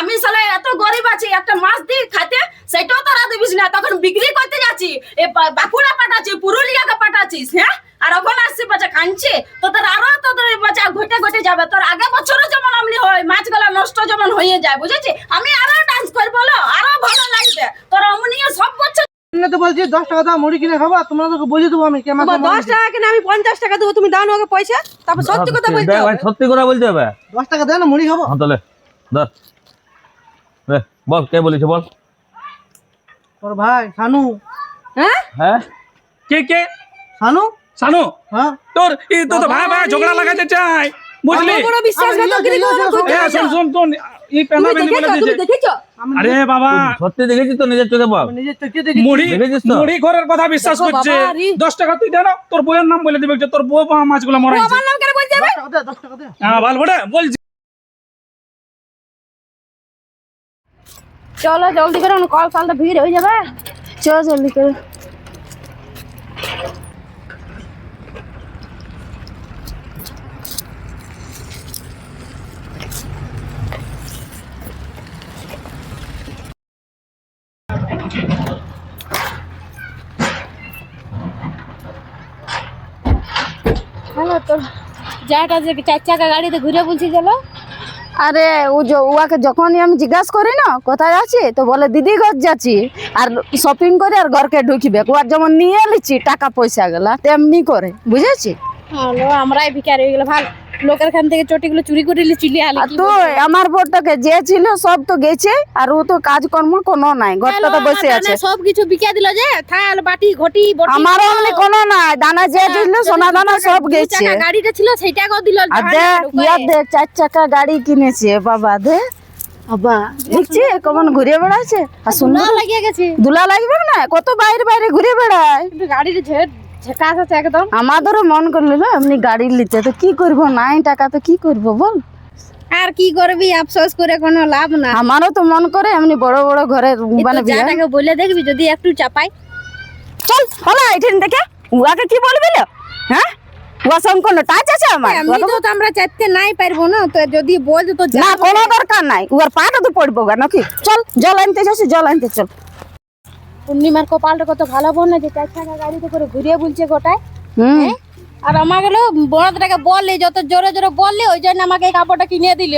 আমি সালে এত গরিব আছি, একটা মাছ দিয়ে খাইতে সেটাও তোরা দিবিস না। তখন বিক্রি করতে যাচ্ছি, বাঁকুড়া পাঠাচ্ছি, পুরুলিয়াকে পাঠাচ্ছিস, হ্যাঁ? আর ওখানে আসছি বাচ্চা কাঁদছে, তো তোর আরো তোদের বাচ্চা ঘটে ঘটে যাবে। তোর আগে বছরও যেমন আমনি হয়, মাছগুলা নষ্ট যেমন হয়ে যায়, বুঝেছি? আমি আরো ডান্স করবো, বলো আরো ভালো লাগবে। তোর অমনিও সব বছর তো বলছি 10 টাকা দাও, মুড়ি কিনে খাবো। তোমাদেরকে বলে দেবো আমি কেমন 10 টাকা কিনে আমি 50 টাকা দেবো, তুমি দাও না ওকে পয়সা। তারপর সত্যি কথা বলতে দেখ ভাই, হবে। সত্যি কথা বলতে হবে। 10 টাকা দেন না, মুড়ি খাবো। হ্যাঁ তাহলে ধর রে, বল কে বলেছে বল। তোর ভাই শানু। হ্যাঁ হ্যাঁ কে কে? শানু? শানু? হ্যাঁ তোর এই তো ভাই ভাই ঝগড়া লাগাতে চাই, বুঝলি? আমার কোনো বিশ্বাস না তো কি করে কইতে? এ শোন শোন শোন, এই পেনা তুমি বেনি বলে দেখেছো? দিয়েছে। তুমি দেখেছো? আরে বাবা, সত্যি দেখেছিস তো নিজের চোখে বাপ। নিজের চোখে দেখি। মুড়ি দেখেছিস তো? মুড়ি ঘরের কথা বিশ্বাস দেখো করছে। বাবা, রে। 10 টাকা তুই দে না, তোর বউয়ের নাম বলে দিবে যে তোর বউ মাছগুলো ও মরাইছে। আমার নাম কেন বলতে হবে? 10 টাকা দে। হ্যাঁ ভালো বড় বলছি। চলো জলদি করে, কল সালটা ভিড় হয়ে যাবে। চলো জলদি করে। হ্যালো, তোর যাটা যে 4 চাকা গাড়িতে ঘুরে বলছি চলো। আরে ওকে যখনই আমি জিজ্ঞাসা করি না কোথায় আছি, তো বলে দিদি ঘর যাচ্ছি, আর শপিং করে আর ঘরকে ঢুকিবে। ওর যেমন নিয়ে এলিছি টাকা পয়সা গুলা তেমনি করে, বুঝেছি? হ্যালো, আমরাই ভিখারি হয়ে গেল। ভাগ, লোকের খান থেকে চটিগুলো চুরি করে চিলি আলি। আর তো আমার বউটাকে যে ছিল সব তো গেছে, আর ও তো কাজকর্ম কোনো নাই, ঘরটা তো বসে আছে। সব কিছু বিকে দিল যে, থাল বাটি ঘটি বটি। আমারও অমনি কোনো নাই, দানা যে ছিল সোনা দানা সব গেছে। গাড়িটা ছিল সেইটাকেও দিল। আর দেখ দেখ 4 চাকা গাড়ি কিনেছে বাবা, দে বাবা দেখছি কেমন ঘুরে বেড়াচ্ছে। আর সুন্দর লাগিয়ে গেছে। দুলা লাগবে না, কত বাইরে বাইরে ঘুরে বেড়ায়। কিন্তু গাড়িটা ঝেকাস আছে একদম। আমাদেরও মন করলো না এমনি গাড়ি নিতে, তো কি করবো, নাই টাকা তো কি করবো বল। আর কি করবি, আফসোস করে কোনো লাভ না। আমারও তো মন করে এমনি বড় বড় ঘরে মানে বিয়ে। যাটাকে বলে দেখবি যদি একটু চাপাই। চল হলা এখান থেকে, উয়াকে কি বলবি লো? হ্যাঁ উয়া সম্পূর্ণ টাচ আছে আমার। এমনি তো আমরা চাইতে নাই পারবো না, তো যদি বল তো না কোনো দরকার নাই, উয়ার পাটা তো পড়বো গা নাকি। চল জল আনতে যাচ্ছি, জল আনতে চল। পূর্ণিমার কপালটা কত ভালো বোন না, যে 4 চাকা গাড়িতে করে ঘুরিয়ে বলছে গোটায়। হুম আর আমাকে বড়টাকে বললে, যত জোরে জোরে বললে ওই জন্য আমাকে এই কাপড়টা কিনে দিল।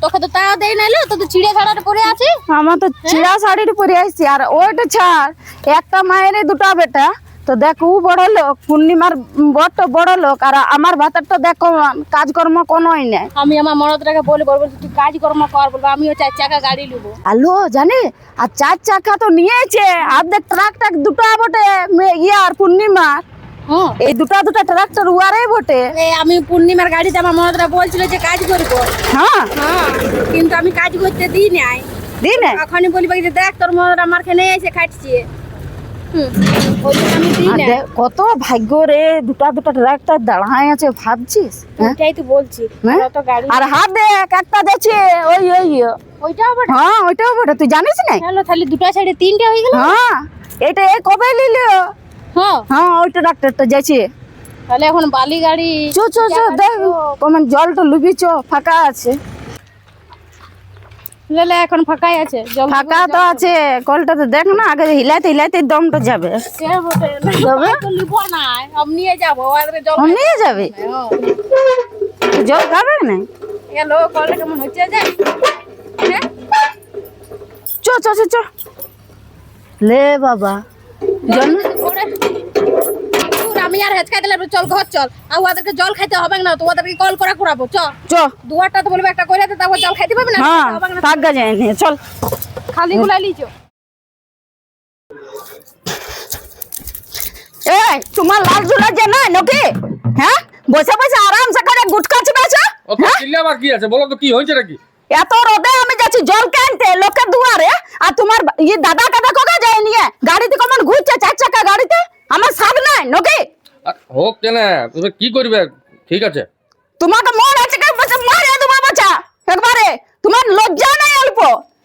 তোকে তো তাও দেয় নাইলো, তো চিড়ে ছাড়াটা পরে আছে। আমার তো চিড়া শাড়িটা পরে আসছি, আর ওইটা ছাড়, একটা মায়ের দুটা বেটা। তো দেখ ও বড় লোক, পূর্ণিমার বড়টা বড় লোক, আর আমার ভাতারটা দেখো কাজকর্ম কোনোই নাই। আমি আমার মরদটাকে বলে বলবো তুই কাজকর্ম কর, বলবো আমিও 4 চাকা গাড়ি নেবো। আলো জানে, আর 4 চাকা তো নিয়েছে, আর দেখ ট্রাকটাক দুটা বটে ইয়ার পূর্ণিমার। হ্যাঁ, এই দুটা ট্রাক্টর উয়ারে বটে। আমি পূর্ণিমার গাড়িতে আমার মরদরা বলছিল যে কাজ করবো। হ্যাঁ হ্যাঁ, কিন্তু আমি কাজ করতে দিই নাই। দিনে এখনই বলবি যে দেখ তোর মরদরা আমার খেনে এসে খাটছে। ওই জন্য আমি দিই না। কত ভাগ্য রে, দুটা ট্রাক্টর দাঁড়ায় আছে ভাবছিস। হ্যাঁ? ওইটাই তো বলছি। হ্যাঁ? অত গাড়ি আর হাত দেখ একটা দেখছে ওই ওই ওইটাও বটে। হ্যাঁ ওইটাও বটে, তুই জানিস না? হ্যালো, তাহলে দুটো ছেড়ে 3টে হয়ে গেল। হ্যাঁ এটা এ কবে নিল? হ্যাঁ, হ্যাঁ ওই ট্রাক্টরটা যাচ্ছে। তাহলে এখন বালি গাড়ি। চো দেখ কমন জলটা লুবি, চো ফাঁকা আছে। লেলে এখন ফাঁকাই আছে, জল ফাঁকা তো আছে, কলটা তো দেখ না, আগে হিলাইতে হিলাইতে দমটা যাবে। সে বটে। যাবে? তো লিবো না, আমি নিয়ে যাবো। আর জল ও নিয়ে যাবে, জল খাবে না। হ্যালো, কলটা কেমন হচ্ছে যে? হ্যাঁ, চো লে বাবা জল ওরে, দূর, আমি আর হেঁচকাই দিলে চল ঘর চল। আর ওদেরকে জল খাইতে হবে না, তো ওদেরকে কল করা করাবো। চ চো। দুয়ারটা তো বলবে একটা করে দে, তারপর জল খাইতে পারবে না। হ্যাঁ হবে না, থাক গা যায় নিয়ে চল। খালি গুলা লিচো। এই তোমার লাল ঝুলা যে নাই নাকি? হ্যাঁ বসে বসে আরামসে করে গুটকা চিবাইছো। অত চিল্লাবার কি আছে বলো তো, কি হয়েছে নাকি? এত রোদে আমি যাচ্ছি জল কিনতে লোকের দুয়ারে, আর তোমার এই দাদা কোকা যায় নিয়ে গাড়িতে কেমন ঘুরছে 4 চাকা গাড়িতে। আমার সাদ নাই নাকি? হোক কেন, তুমি কি করবে? ঠিক আছে, তোমাকে মন আছে মারিয়ে দেবো বাচ্চা একবারে। তোমার লজ্জা নাই অল্প?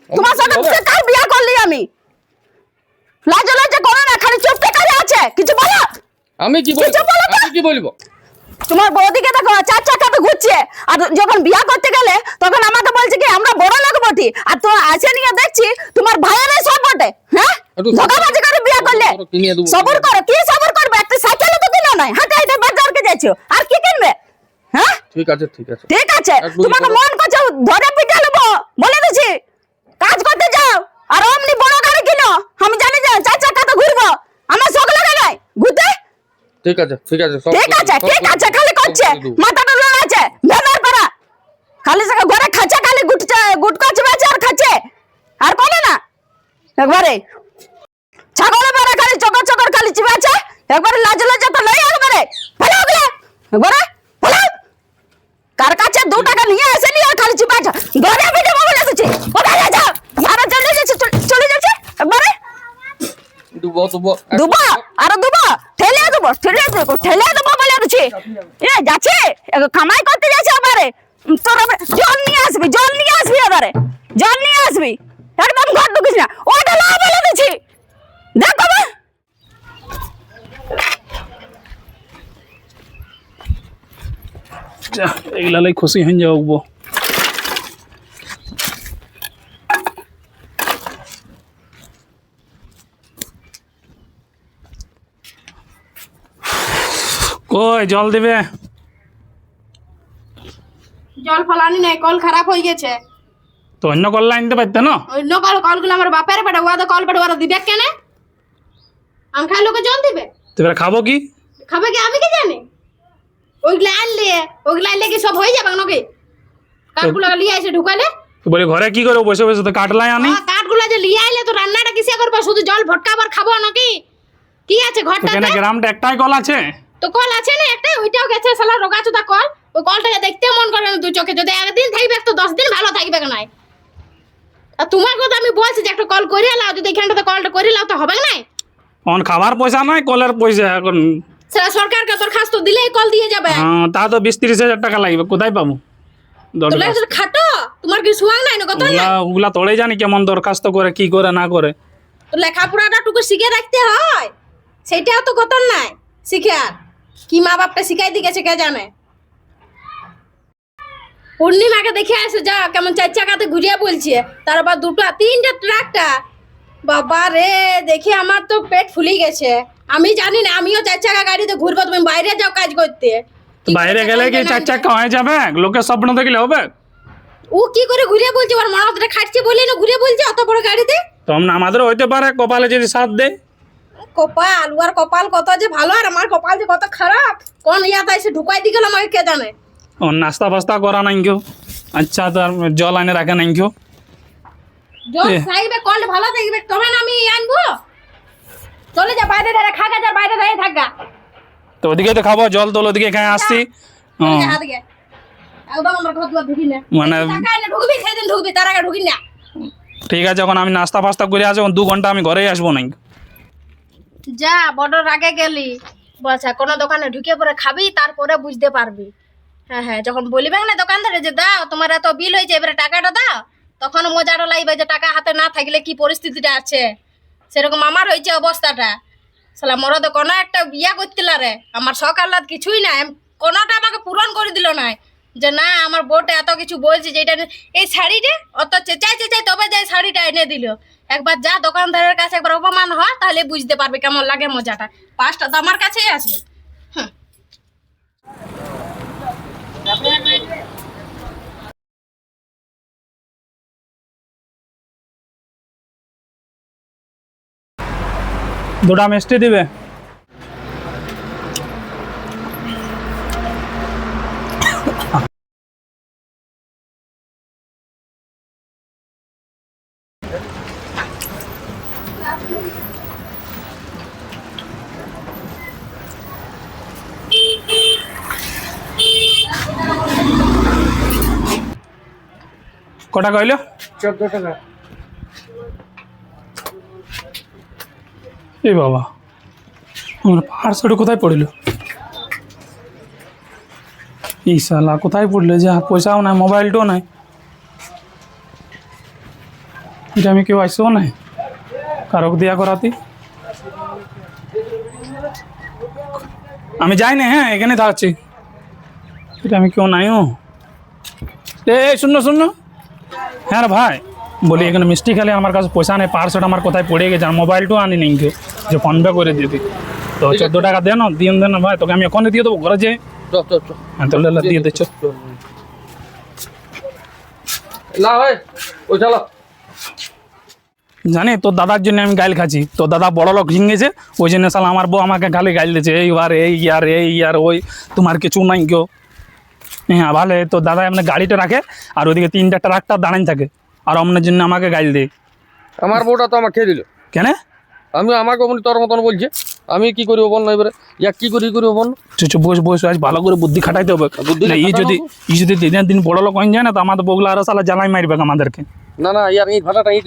তোমার সাথে কাল বিয়া করলি আমি, লজ্জা করো না, খালি চুপ করে আছে কিছু বলো। আমি কি কিছু বলবো? বলো তো। আমি কি বলবো? তোমার বৌদিকে দেখো 4 চাকাতে ঘুরছে, আর যখন বিয়া করতে গেলে তখন আমাকে বলছে কি আমরা বড় লোক বটি, আর তো আসে নিয়ে দেখছি তোমার ভাইয়ের সব বটে। হ্যাঁ, একটু ধোকাবাজি করে বিয়া করলে কিনে দেবো। সবর করো। কি সবর করবে? একটা সাইকেল তো কিনা নাই, হাঁটে হাঁটে বাজারকে যাচ্ছো, আর কি কিনবে? হ্যাঁ, ঠিক আছে ঠিক আছে। ঠিক আছে, একটু তোমাকে করো। মন করছে ধরে পিটে নেবো বলে দিছি। কাজ করতে যাও, আর অমনি বড় গাড়ি কিনো। আমি জানি যে 4 চাকাতে ঘুরবো, আমার শখ লাগে নাই ঘুরতে। ঠিক আছে ঠিক আছে সব ঠিক আছে, সব ঠিক করে আছে, দেবো, খালি সব করছে করে দেবো। মাথাটা লড়াচ্ছে ভেদার পাড়া, খালি সে ঘরে খাচ্ছে, খালি গুটকা চিবাচ্ছে আর খাচ্ছে, আর করে না। একবারে ছাগলের পাড়া খালি চকর চকর খালি চিবাচ্ছে, একবারে লাজ লজ্জা তো লই একবারে ভালো হবে। একবারে ভালো কার কাছে 2 টাকা নিয়ে আসেনি, আর খালি চিবাচ্ছে। ঘরে ভিডিও মোবাইল এসেছে, কোথায় যাচ্ছ? আর চলে যাচ্ছে, চলে যাচ্ছে একবারে। দুবো দুবো দুবো আর দুবো, ঠেলে দেবো বলে দিচ্ছি। এ যাচ্ছে কামাই করতে যাচ্ছে এবারে, তোর জল নিয়ে আসবি এবারে, জল নিয়ে আসবি, একদম ঘর ঢুকিস না। ওটা না বলে দিচ্ছি, দেখো বা। যা, এগুলা লাই খুশি হয়ে যাবো। কই জল দিবে? জল ফলানি নাই, কল খারাপ হয়ে গেছে। তো অন্য কল আনতে পারতে না? অন্য কলগুলো আমার বাপের পেটে, ওরা কল পেটে, ওরা দিবে কেন? আমি খাই লোকে জল দিবে, তো এবার খাবো কি? খাবে কি আমি কি জানি? ওইগুলা আনলে কি সব হয়ে যাবে নাকি? কাঠগুলো লিয়ে এসে ঢুকালে, তো বলি ঘরে কি করবো বসে বসে, তো কাটলাই আনি। কাঠগুলো যে লিয়ে আইলে তো রান্নাটা কিসে করবো? শুধু জল ভটকাবার খাবো নাকি? কি আছে তো ঘরটা? কেন গ্রামটা একটাই কল আছে? তো কল আছে না একটা, ওইটাও গেছে শালা রোগাচোদা কল। ওই কলটাকে দেখতে মন করে না 2 চোখে। যদি একদিন থাকবে তো 10 দিন ভালো থাকবে নাই। আর তোমার কথা আমি বলছি যে একটা কল করে লাও, যদি এখানটাতে কলটা করে লাও তো হবে না। এখন খাবার পয়সা নাই, কলের পয়সা এখন। সেটা সরকারকে দরখাস্ত দিলেই কল দিয়ে যাবে। হ্যাঁ, তা তো 20-30 হাজার টাকা লাগবে, কোথায় পাবো? তো খাটো, তোমার কি সুয়াং নাই না কত? ওগুলা তোলে জানি কেমন দরখাস্ত করে, কি করে না করে। তো লেখাপড়াটা টুকু শিখে রাখতে হয়, সেটাও তো কত নাই শিখার। কি মা বাপটা শিখাই দিয়েছে কে জানে। পূর্ণিমাকে দেখে আসে যা কেমন 4 চাকাতে ঘুরিয়ে বলছে, তার আবার 2-3টা ট্রাকটা। বাবা রে, দেখে আমার তো পেট ফুলে গেছে। আমি জানি না, আমিও 4 চাকা গাড়িতে ঘুরবো, তুমি বাইরে যাও কাজ করতে। তো বাইরে গেলে কি 4 চাকা হয়ে যাবে? লোকের স্বপ্ন দেখলে হবে? ও কি করে ঘুরিয়ে বলছে? ওর মনটা খাটছে বলে না ঘুরিয়ে বলছে অত বড় গাড়িতে। তো আমাদেরও হইতে পারে, কপালে যদি সাথ দেয়। কপাল, ওর কপাল কত যে ভালো, আর আমার কপাল যে কত খারাপ। কোন ইয়াতে এসে ঢুকাই দিয়ে গেল আমাকে কে জানে। ও নাস্তা ফাস্তা করা নাই কেউ? আচ্ছা, তো আর জল আনে রাখে নাই কেউ? জল থাকবে, কল ভালো থাকবে, তখন আমি আনবো। চলে যা বাইরে দাঁড়া, খাগা যা বাইরে দাঁড়িয়ে থাকগা। তো ওদিকে তো খাবো, জল তোল ওদিকে খাই আসছি। হ্যাঁ, হাত গে একদম আমার ঘর দুয়ার ঢুকি না। মানে টাকা এনে ঢুকবি, সেদিন ঢুকবি, তার আগে ঢুকি না। ঠিক আছে, এখন আমি নাস্তা ফাস্তা করে আসবো, 2 ঘন্টা আমি ঘরেই আসবো নাই। যা বড় রাগে গেলি, বলছা কোনো দোকানে ঢুকে পরে খাবি, তারপরে বুঝতে পারবি। হ্যাঁ, যখন বলিবে না দোকানদারে যে দাও তোমার এত বিল হয়েছে, এবারে টাকাটা দাও, তখন মজাটা লাগবে যে টাকা হাতে না থাকলে কি পরিস্থিতিটা আছে। সেরকম আমার হয়েছে অবস্থাটা। শালা মরদ কোনো একটা বিয়া করছিল রে, আমার শখ আহ্লাদ কিছুই নাই, কোনোটা আমাকে পূরণ করে দিল না। যে না আমার বউটা এত কিছু বলছে যে এটা এই শাড়িটা অত চেঁচাই তবে যাই শাড়িটা এনে দিল। একবার যা দোকানদারের কাছে একবার অপমান হয়, তাহলে বুঝতে পারবে কেমন লাগে মজাটা। 5টা তো আমার কাছেই আছে। দুটা মিষ্টি দিবে। কটা কইল? 14 টাকা। এ বাবা, আমার পার্সটা কোথায় পড়িল? এই শালা কোথায় পড়লে, যে পয়সাও নাই, মোবাইলটাও নাই। এটা আমি কেউ আসছেও নাই কারক দিয়া করাতে। আমি যাই না, হ্যাঁ এখানে থাকছি। এটা আমি কেউ নাইও। শুনো শুনো, হ্যাঁ রে ভাই বলি এখানে মিষ্টি খেলে আমার কাছে পয়সা নেই, পার্সটা আমার কোথায় পড়ে গেছে, আর মোবাইলটাও আনি নেই কেউ যে ফোনপে করে দিবি। তো 14 টাকা দে না, দিয়ে দেন না ভাই, তোকে আমি এখনই দিয়ে দেবো ঘরে যে। চল চল চল হ্যাঁ তাহলে দিয়ে দিচ্ছ। না ভাই ওই চলো। জানি তোর দাদার জন্য আমি গাইল খাচ্ছি, তোর দাদা বড় লোক ঝিঙেছে, ওই জন্য সালা আমার বউ আমাকে খালি গাইল দিয়েছে, এইবার এই ইয়ার ওই তোমার কিছু নাই কেউ। হ্যাঁ ভালো, তোর দাদা এমনি গাড়িটা রাখে আর ওইদিকে 3টা ট্রাক্টর দাঁড়ান থাকে, আর অমনের জন্য আমাকে গাইল দেয়। আমার বউটা তো আমাকে খেয়ে দিল। কেন? আমি আমাকে অমনি তোর মতন বলছে, আমি কি করবো বল না এবারে, ইয়া কি করবো বল না? চুপ বস, আজ ভালো করে বুদ্ধি খাটাইতে হবে। বুদ্ধি না, যদি দিনের দিন বড় লোক হয়ে যায় না, তো আমাদের বগুলা আরো সালা জ্বালাই মারবে আমাদেরকে। না না ইয়ার ইট ভাটাটা ইট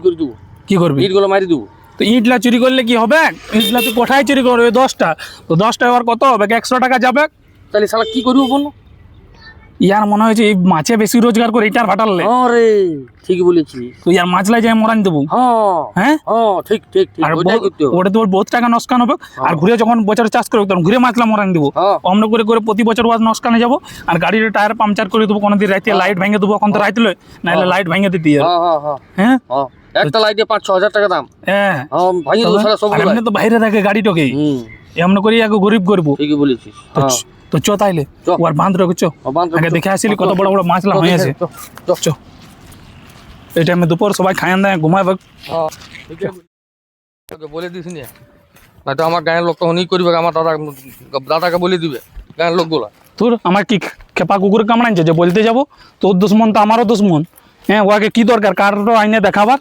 করে দেবো, কি করবি? ইটগুলো মারি দেবো। তো ইটলা চুরি করলে কি হবে? ইটলা তুই কোথায় চুরি করবে? 10টা, তো 10টা এবার কত হবে? 100 টাকা যাবে। তাহলে শালা কি করবো বল না? ইয়ার মনে হয়েছে এই মাছে বেশি রোজগার করে ইটার ভাটালে। আরে ঠিক বলেছিস। তো ইয়ার মাছলাই যাই মরান দেবো। হ্যাঁ ঠিক ঠিক ঠিক আর ওইটাই করতে হবে। ওটা তোর বহুত টাকা নষ্ট হবে। আর ঘুরে যখন বছর চাষ করবো তখন ঘুরে মাছলা মরান দেবো। অমন করে প্রতি বছর ওয়াজ নষ্ট যাবো, আর গাড়ির টায়ার পাংচার করে দেবো, কোনোদিন রাইতে লাইট ভেঙে দেবো, এখন তো রাইতে লয় নাহলে লাইট ভেঙে দিতে। হ্যাঁ একটা লাইটে 5-6 হাজার টাকা দাম। হ্যাঁ ভাঙি দেবো সারা সব। আর এমনি তো বাইরে থাকে গাড়িটাকে, এমন করে আগে গরিব করবো। ঠিকই বলেছিস। তো চ তাইলে ওর বাঁধ রেখে চ, আগে দেখে আসিলি কত বড় বড় মাছলা হয়ে আছে। চ এই টাইমে দুপুর সবাই খায়ান দেয় ঘুমাবে। বলে দিস নি, না তো আমার গায়ের লোক তখন ই করবে, আমার দাদাকে বলে দিবে গায়ের লোকগুলো। তোর আমার কি খেপা কুকুর কামড়াইছে যে বলতে যাবো? তোর দুশ্মন তো আমারও দুশ্মন। হ্যাঁ ওকে কি দরকার কারো আইনে দেখাবার?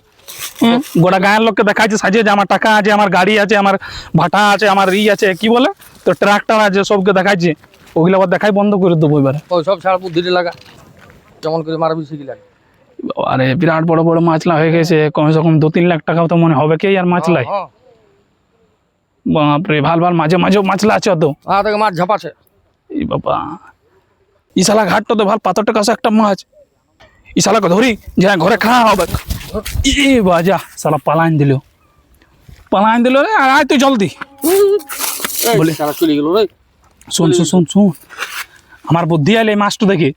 গোটা গায়ের লোককে দেখাচ্ছে সাজিয়ে যে আমার টাকা আছে, আমার গাড়ি আছে, আমার ভাটা আছে, আমার আছে কি বলে তো ট্রাক্টর আছে, সবকে দেখাচ্ছে। ওগুলো আবার দেখাই বন্ধ করে দেবো এবারে। ওই সব ছাড়া বুদ্ধিতে লাগা, যেমন করে মারবি শিখি লাগে। আরে বিরাট বড় বড় মাছলা হয়ে গেছে, কমসে কম 2-3 লাখ টাকাও তো মনে হবে কে আর মাছলাই। বাপরে ভাল মাঝে মাছলা আছে তো। থেকে মাছ ঝাপাছে। এই বাবা ইশালা ঘাটটা তো ভাল পাথর টাকা একটা মাছ। ইশালাকে ধরি যা ঘরে খাওয়া হবে। ই বাজা শালা পালাইন দিল রে। আয় তুই জলদি বলে চলে গেল রে। শুন আমার বুদ্ধি আইলে এই মাছটা দেখে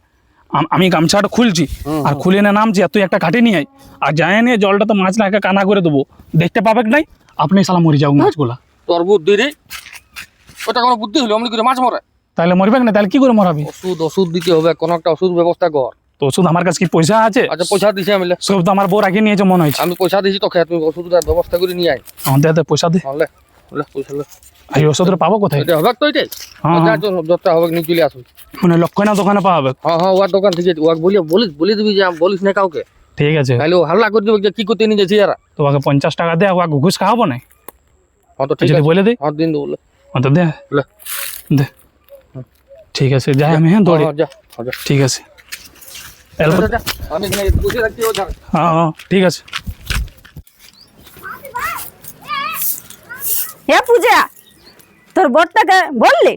আমি গামছাটা খুলছি আর খুলে না নামছি, আর তুই একটা কাঠি নিয়ে আয়, আর যায় নিয়ে জলটা তো মাছ লাগে কানা করে দেবো, দেখতে পাবে নাই আপনি শালা মরে যাও মাছগুলা। তোর বুদ্ধি রে, ওটা কোনো বুদ্ধি হলো অমনি করে মাছ মরে? তাহলে মরবে না, তাহলে কি করে মরাবি? ওষুধ দিতে হবে, কোনো একটা ওষুধ ব্যবস্থা কর। তো ওষুধ আমার কাছে কি পয়সা আছে? আচ্ছা পয়সা দিছি আমি, সব তো আমার বউ রাখিয়ে নিয়েছে মনে হয়েছে। আমি পয়সা দিছি তোকে, তুমি ওষুধটার ব্যবস্থা করে নিয়ে আয়। দে পয়সা দে। পয়সা লে। এই ওষুধটা পাবো কোথায়? এটা হবে তো এটাই, যতটা হবে নিয়ে চলে আসুন। মানে লক্ষণা দোকানে পাওয়া হবে? হ্যাঁ ওর দোকান থেকে বলে দিবি যে বলিস না কাউকে। ঠিক আছে, তাহলে ও হাল্লা করে দেবে যে কি করতে নিয়ে যাচ্ছি এরা। তো ওকে 50 টাকা দে, ওকে ঘুষ খাওয়াবো না? হ্যাঁ তো ঠিক যদি আছে বলে দে। হ্যাঁ দিন দেবো। তো দে দে। ঠিক আছে যাই আমি। হ্যাঁ দৌড়ি। যা ঠিক আছে আমি বুঝে রাখছি। হ্যাঁ ঠিক আছে। হ্যাঁ পূজা, তোর বরটাকে বললি?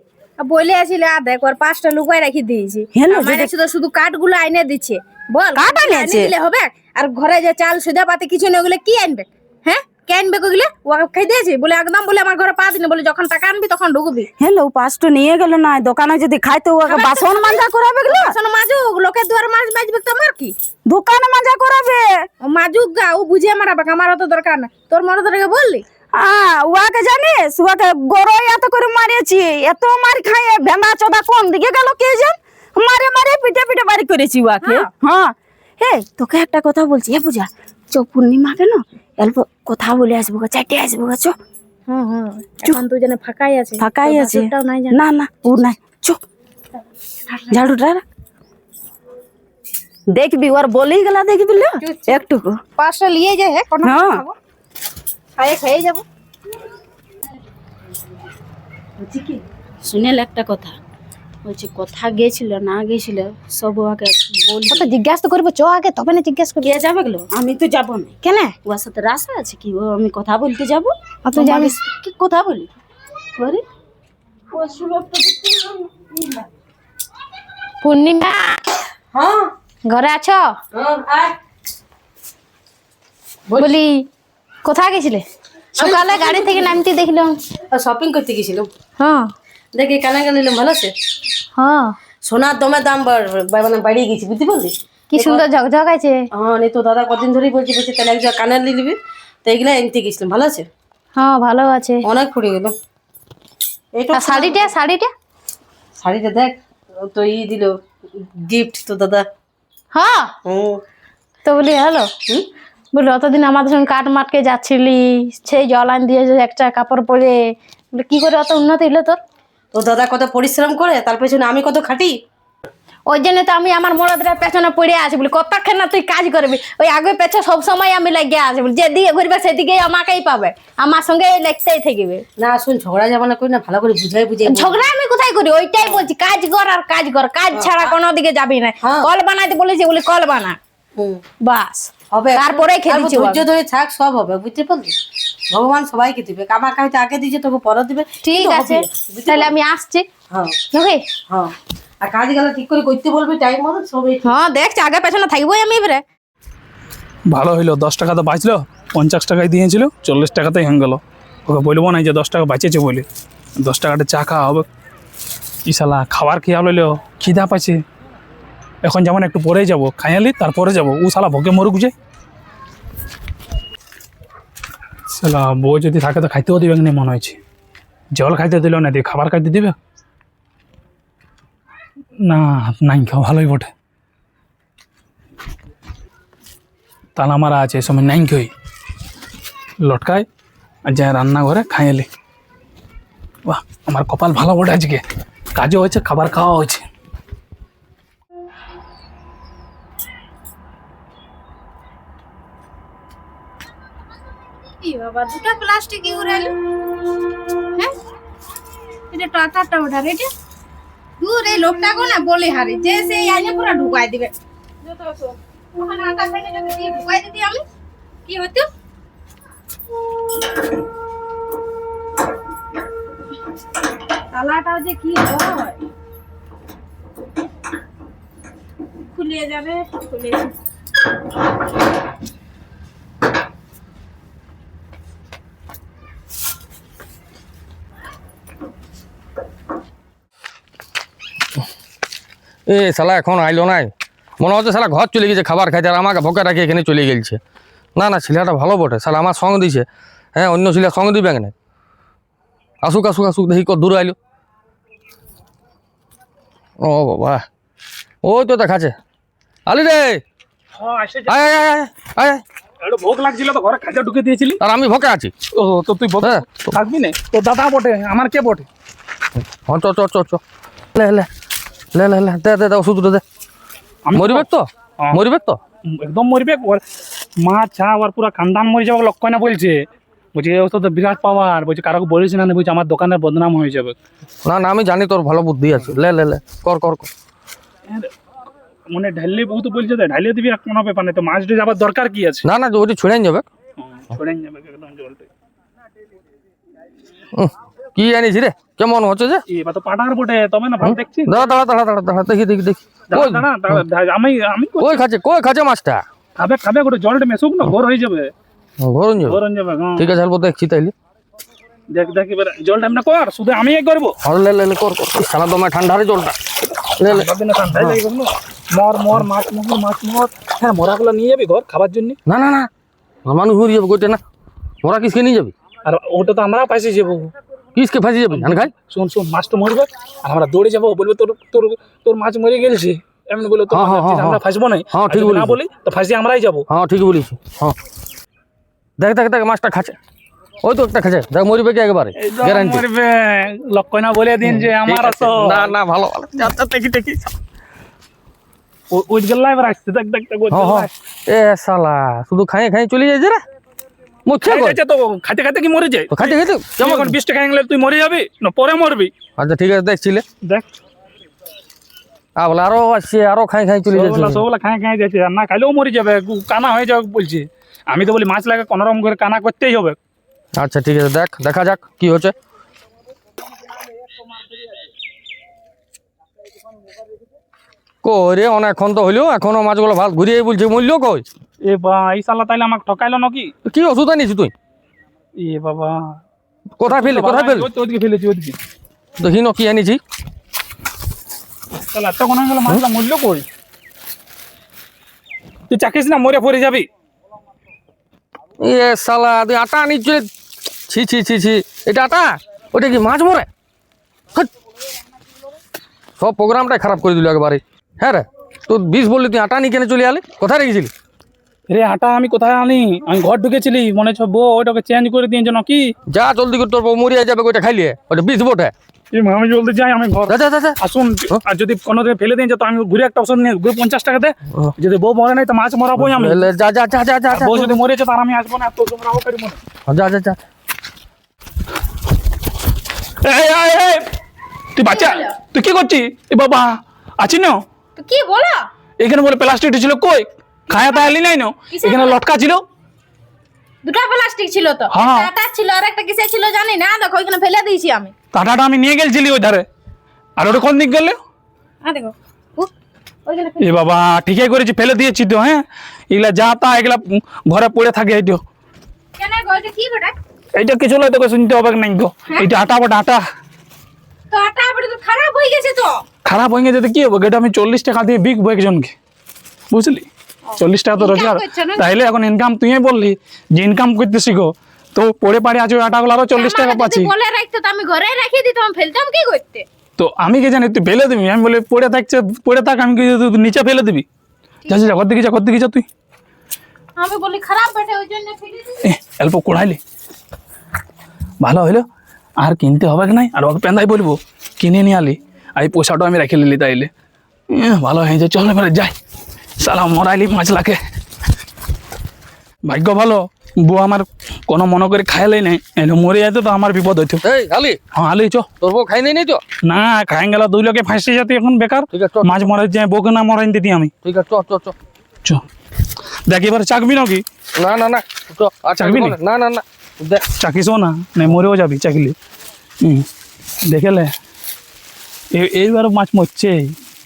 বলে আসলে দেখ ওর 5টা লুকাই রাখি দিয়েছি। হেলো, আমার যদি- কাছে তো শুধু কাঠগুলো আইনে দিচ্ছে। বল কাঠ আনিয়েছে? দিলে হবে? আর ঘরে যে চাল সুদা পাতে কিছু নেই, ওগুলো কি আনবে? হ্যাঁ কে আনবে ওগুলো? ওকে খাই দিয়েছি বলে একদম, বলে আমার ঘরে পা দিনে, বলে যখন টাকা আনবি তখন ঢুকবি। হ্যালো, 5টা নিয়ে গেল না, দোকানে যদি খাইতে ওকে বাসন মাজা করাবে গেলো। বাসন মাজুক, লোকের দুয়ারে মাছ মাজবে তো আমার কি? দোকানে মাজা করাবে। ও মাজুক গা, ও বুঝিয়ে মারাবে, আমার অত দরকার না। তোর মরদটাকে বললি? ওকে জানিস, ওকে গরই এত করে মারিয়েছি, এত মার খাইয়ে ভেমা চোদা কোন দিকে গেল কে জান, মারে পিঠে বাড়ি করেছি ওকে। হ্যাঁ হে, তোকে একটা কথা বলছি। হে পূজা, পূর্ণিমা কেন অল্প কথা বলে আসবো, চাইটে আসবো। এখন তুই জানে ফাঁকাই আছে। ফাঁকাই আছে। নাই না ও নাই, ঝাড়ুটা দেখবি, ওর বলেই গেলা দেখবি একটুকু। 5টা নিয়ে যায়। হ্যাঁ খাইয়ে যাবো। শুনেল একটা কথা, বলছি কথা গেছিল না গেছিল সব ওকে বল। তো জিজ্ঞাসা করবো চ আগে, তবে না জিজ্ঞাসা করবো। কে যাবে গেলো? আমি তো যাবো না। কেন? ওর সাথে রাস্তা আছে কি? ও আমি কথা বলতে যাবো। তুই জানিস কি কথা বলি? আরে পূর্ণিমা ঘরে আছো? বলি কোথায় গেছিলে? সকালে গাড়ি থেকে নামতে দেখলাম। শপিং করতে গেছিলাম। হ্যাঁ দেখি কানা গেলাম, ভালো আছে? হ্যাঁ সোনার দমে দাম মানে বাড়িয়ে গেছি, বুঝতে পারলি? কি সুন্দর ঝকঝক আছে। হ্যাঁ, নে তো দাদা কদিন ধরেই বলছি তাহলে একজন কানের নিবি, তো এগুলো এনতে গেছিলাম। ভালো আছে? হ্যাঁ ভালো আছে। অনেক পড়ে গেল। এইটা আর শাড়িটা শাড়িটা দেখ, ও তো দিল গিফট তো দাদা। হ্যাঁ তো বলি হ্যালো, বলি অতদিন আমাদের সঙ্গে কাট মাটকে যাচ্ছিলি, সেই জল আন দিয়ে একটা কাপড় পরে, বলে কি করে অত উন্নতি হলো তোর? তো দাদা কত পরিশ্রম করে, তার পেছনে আমি কত খাটি। ওই জন্য তো আমি আমার মরদের পেছনে পড়ে আছি, বলি কতক্ষণ না তুই কাজ করবি, ওই আগে পেছনে সব সময় আমি লাগিয়ে আছি, বলি যেদিকে ঘুরবে সেদিকে আমাকেই পাবে, আমার সঙ্গে লেগতেই থাকবে। না শুন, ঝগড়া যাবানা করি না, ভালো করে বুঝাই ঝগড়া আমি কোথায় করি? ওইটাই বলছি, কাজ কর আর কাজ কর, কাজ ছাড়া কোনো দিকে যাবি না। কল বানাইতে বলেছি, বলি কল বানা, বাস হবে। তারপরে খেয়েছি, ধৈর্য ধরে থাক, সব হবে, বুঝতে পারলি? ভগবান সবাইকে দিবে, আমাকে হয়তো আগে দিয়েছে, তোকে পরে দিবে। ঠিক আছে, তাহলে আমি আসছি। হ্যাঁ ওকে হ্যাঁ, আর কাজ গেলে ঠিক করে করতে বলবি, টাইম মতো সবই। হ্যাঁ দেখছি, আগে পেছনে থাকবোই আমি এবারে। ভালো হইলো, 10 টাকা তো বাঁচলো। 50 টাকায় দিয়েছিল, 40 টাকাতেই হয়ে গেল। ওকে বলবো না যে 10 টাকা বাঁচেছে বলে, 10 টাকাটা চা খাওয়া হবে। কি শালা খাবার খেয়ে লইলো, খিদা পাচ্ছে। এখন যেমন একটু পরেই যাবো, খাইয়ালি তারপরে যাবো। ও শালা ভোগে মরুক যায়। শালা বউ যদি থাকে তো খাইতেও দিবে না মনে হয়েছে। জল খাইতে দিল না, দিয়ে খাবার খাইতে দিবে না? নাই খাওয়া ভালোই বটে। তালা মারা আছে, এই সময় নাই খাই লটকায় আর যায় রান্নাঘরে খাইয়ালি। বাহ, আমার কপাল ভালো বটে, আজকে কাজও হয়েছে, খাবার খাওয়া হয়েছে। কি বাবা, দুটো প্লাস্টিক উড়াইলো, হ্যাঁ এটা টাটাটা ওঠা রে, দূর এই লোকটাকে না বলে হারি যে সেই আইনে পুরো ঢুকাই দিবে। ওখানে আটা ফেলে যদি দিয়ে ঢুকাই দিতি আমি, কি হতো? তালাটাও যে কি হয়, খুলে যাবে, খুলে এ শালা এখন আইলো নাই, মনে হচ্ছে শালা ঘর চলে গেছে খাবার খাইতে, আর আমাকে ভোকে রাখি এখানে চলে গেছে। না না, ছেলেটা ভালো বটে, শালা আমার সঙ্গ দিছে। হ্যাঁ, অন্য ছেলে সঙ্গ দিবে না। আসুক আসুক আসুক, দেখি কত দূর আইলো। ও বাবা, ওই তো দেখাচ্ছে। আলি রে, আয় আয় আয় আয়। ভোগ লাগছিল তো ঘরে খাইতে ঢুকে দিয়েছিলি, আর আমি ভোকে আছি। ও তো তুই ভোগ থাকবি না? তো দাদা বটে, আমার কে বটে? হ্যাঁ, চ চ চ চ, লে লে লে লে লে, দে দে দে ওষুধ দে। মরিবে তো? মরিবে তো? একদম মরিবে। মা ছা আর পুরা খানদান মরে যাবে, লক্ষ্য না বলছে। বলছি ও তো বিরাট পাওয়ার, বলছি কারো বলিস না, বলছি আমার দোকানের বদনাম হয়ে যাবে। না না, আমি জানি তোর ভালো বুদ্ধি আছে। লে লে লে, কর কর কর। মানে ঢাললে বহুত বলছে, ঢালিয়ে দিবি, এক কোনো ব্যাপার নেই। তো মাছ দিয়ে যাবার দরকার কি আছে? না না, ওটি ছুড়ে যাবে। ছড়ে যাবে একদম জলটা। কি জানিস রে, কেমন হচ্ছে যে? এবার তো পাটার বটে, তবে না ভালো দেখছি। দাঁড়া দাঁড়া দাঁড়া দাঁড়া দাঁড়া, দেখি দেখি দেখি। আমি কই খাচ্ছে মাছটা? খাবে খাবে, গোটে জলটা মেশুক না, ঘর হয়ে যাবে। ঘরন যাবে? ঘরন যাবে, ঠিক আছে, অল্প দেখছি তাইলে। দেখ দেখ এবার জলটা এমনি কর, শুধু আমি এক করবো। লে লে লে, কর কর। সারা দমে ঠান্ডা রে জলটা। লে লে। মর মর, মাছ মর, মাছ মর। হ্যাঁ, মরাগুলো নিয়ে যাবি ঘর খাবার জন্য। না না না, মানুষ মরে যাবে কইতে না। মোরা কিসকে নিয়ে যাবি? আর ওটা তো আমরা ফাঁসি যাবো। কিসকে ফাঁসি যাবি? ধান খাই। শোন শোন, মাছ তো মরবে, আর আমরা দৌড়ে যাবো, বলবো তোর তোর তোর মাছ মরে গেছে, এমনি বলবো তোর আমরা ফাঁসবো না। হ্যাঁ ঠিক না বলি তো ফাঁসি আমরাই যাবো। হ্যাঁ ঠিক বলিস। হ্যাঁ, দেখ দেখ দেখ, মাছটা খাচ্ছে। ওই তো একটা খাচ্ছে, দেখ মরিবে কি একেবারে গ্যারান্টি। মরবে, লক্ষ্য না বলে দিন যে আমার তো। না না, ভালো ভালো, দেখি দেখি। ওই গেল্লা এবার আসছে, দেখ দেখ দেখ। এ শালা শুধু খাই খাই চলে যাচ্ছে রে। মুখে তো খাইতে খাইতে কি মরে যায়? খাইতে খাইতে কেমন 20 টাকা গেলে তুই মরে যাবি না পরে মরবি? আচ্ছা ঠিক আছে, দেখছিলে দেখ বলে আরো আসছে, আরো খাই খাই চলে যাচ্ছে। সবগুলা খাই খাই যাচ্ছে, আর না খাইলেও মরে যাবে, কানা হয়ে যাবে বলছি। আমি তো বলি মাছ লাগে কোনোরকম করে কানা করতেই হবে। আচ্ছা ঠিক আছে, দেখ দেখা যাক কি হচ্ছে। কই রে, অনেকক্ষণ তো হইলো, এখনো মাছগুলো ভালো ঘুরিয়ে বলছে, মূল্য কই? এ বা, এই শালা তাইলে আমাকে ঠকাইলো নাকি? কি ওষুধ আনিস তুই? এ বাবা, কোথায় ফেললি? কোথায় ফেললি? ওইদিকে ফেলেছি, ওইদিকে। দেখি না কি আনিছি। তাহলে এতক্ষণ হয়ে গেল মাছটা মূল্য কই? তুই চাকিস না, মরে পড়ে যাবি। শালা তুই আটা আনিস চলে। ছি ছি ছি ছি, এটা আটা, ওটা কি মাছ মরে? হাট। সব প্রোগ্রামটাই খারাপ করে দিল একবারে। হ্যাঁ রে, তোর বিষ বললি তুই আটা নিয়ে কেন চলে আলি? কোথায় রেখেছিলি? রে আটা আমি কোথায় আনি? আমি ঘর ঢুকেছিলি, মনে হচ্ছে বউ ওইটাকে চেঞ্জ করে দিয়েছে নাকি? যা জলদি করে, তোর বউ মরিয়া যাবে ওইটা খাইলিয়ে, ওটা বিষ বটে। আমি জলদি যাই, আমি ঘর। যা যা যা যা। আসুন, আর যদি কোনো দিকে ফেলে দিয়েছে তো আমি ঘুরে একটা ওষুধ নিয়ে ঘুরে 50 টাকা দে। যদি বউ মরে নাই তো মাছ মরাবোই আমি। যা যা যা যা যা আর বউ যদি মরেছে তার আমি আসবো না, এত তোমরা ও করি মনে। যা যা যা। এই, তুই বাচ্চা, তুই কি করছিস? এ বাবা আছি না তো কি বলো? এখানে, বলে প্লাস্টিক ছিল কই? খায়া তাইলি নাই না, এখানে লটকা ছিল। দুটো প্লাস্টিক ছিল তো, হ্যাঁ। একটা আটা ছিল আর একটা কিসে ছিল জানি না, দেখো ওইখানে ফেলে দিয়েছি আমি। কাঁটাটা আমি নিয়ে গেছিলি ওই ধারে, আর ওটা কোন দিক গেলে? দেখো ওইখানে এ বাবা ঠিকই করেছি, ফেলে দিয়েছি তো। হ্যাঁ, এগুলা যা তা এগুলা ঘরে পড়ে থাকে। এইটা কেন গো, এটা কি বেটা? এইটা কিছু নয়, তোকে শুনতে হবে নাই গো। এইটা আটা বটা আটা তো আটা আবার তো খারাপ হয়ে গেছে তো। খারাপ হয়ে গেছে তো কি হবে? এটা আমি 40 টাকা দিয়ে বিকবো একজনকে, বুঝলি? 40 টাকা তো রোজগার। করছো না? তাইলে এখন ইনকাম তুই বললি যে ইনকাম করতে শিখো, তো পড়ে পাড়ে আছে ওই আটাগুলো আরো 40 টাকা আমাকে পাচ্ছি। যদি বলে রাখতো তো আমি ঘরে রেখে দিতাম, আমি ফেলতাম কি করতে? তো আমি কি জানি তুই ফেলে দিবি? আমি বলে পড়ে থাকছে, পড়ে থাক, আমি কি তুই নিচে ফেলে দিবি? যা যা, ঘর দিকে যা, ঘর দিকে যা তুই। আমি বলি খারাপ বেটা, ওই জন্য ফেলে দিই। অল্প কোড়াইলি ভালো হইলো, আর কিনতে হবে কি নাই? আর ওকে পেন্দাই বলবো কিনে নিয়ে আলি, আর এই পয়সাটা আমি রেখে নিলি, তাইলে ভালো হয়ে যায়। চল এবারে যাই, সালা মরাইলি মাছ লাগে। ভাগ্য ভালো বউ আমার কোনো মনে করে খাইলেই নাই, এনে মরে যেত তো আমার বিপদ হইতো। এই আলি, হ্যাঁ আলি চ। তোর বউ খাই নাই তো? না খাই গেল, দুই লোকে ফাঁসি যাতে এখন বেকার। ঠিক আছে, চল। মাছ মরাই যায়, বউকে না মরাই দিতি আমি। ঠিক আছে, চ চ চ। চ দেখ এবার চাকবি নাকি? না না না, চ। আর চাকবি নি? না না না, দেখ। চাকিসও না, মরেও যাবি চাকলি। দেখেলে এইবার মাছ মরছে।